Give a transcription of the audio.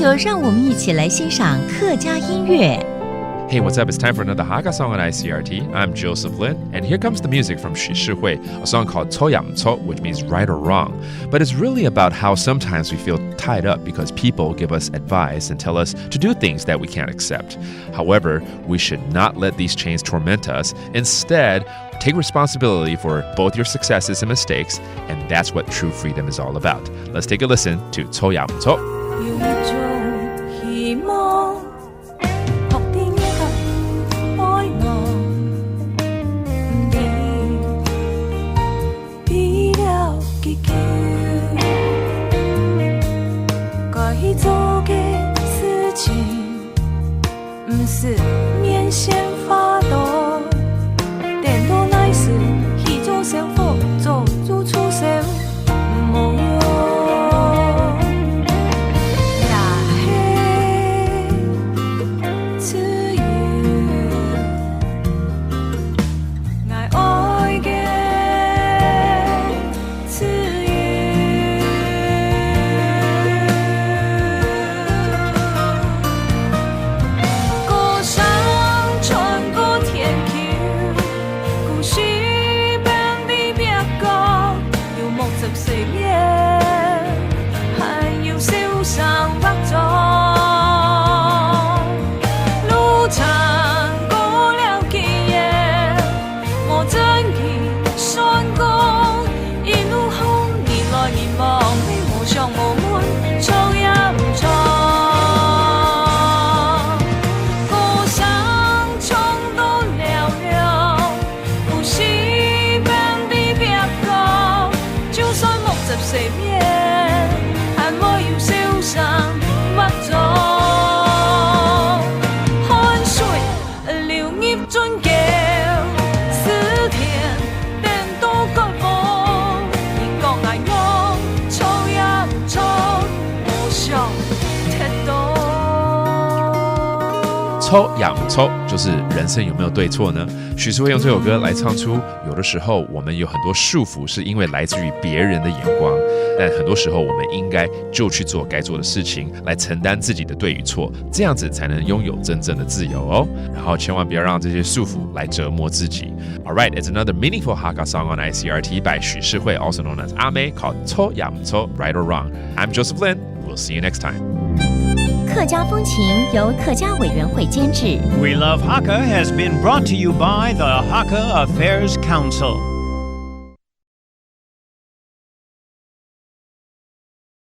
就让我们一起来欣赏客家音乐。Hey, what's up? It's time for another Hakka song on ICRT. I'm Joseph Lin, and here comes the music from Xu Shihui, a song called 抽呀唔抽, which means right or wrong. But it's really about how sometimes we feel tied up because people give us advice and tell us to do things that we can't accept. However, we should not let these chains torment us. Instead, take responsibility for both your successes and mistakes, and that's what true freedom is all about. Let's take a listen to 抽呀唔抽。做的事情不是面先发抖，但都乃是一种生活做出出身无用。To you， 爱爱的。抽呀唔抽，就是人生有没有对错呢？许是会用这首歌来唱出，有的时候我们有很多束缚是因为来自于别人的眼光，但很多时候我们应该就去做该做的事情，来承担自己的对与错，这样子才能拥有真正的自由哦。然后千万不要让这些束缚来折磨自己。Alright, it's another meaningful Hakka song on ICRT by 许是会 also known as 阿妹 called 抽呀唔抽 Right or Wrong. I'm Joseph Lin. We'll see you next time. 客家风情由客家委员会监制。 We Love Hakka has been brought to you by the Hakka Affairs Council.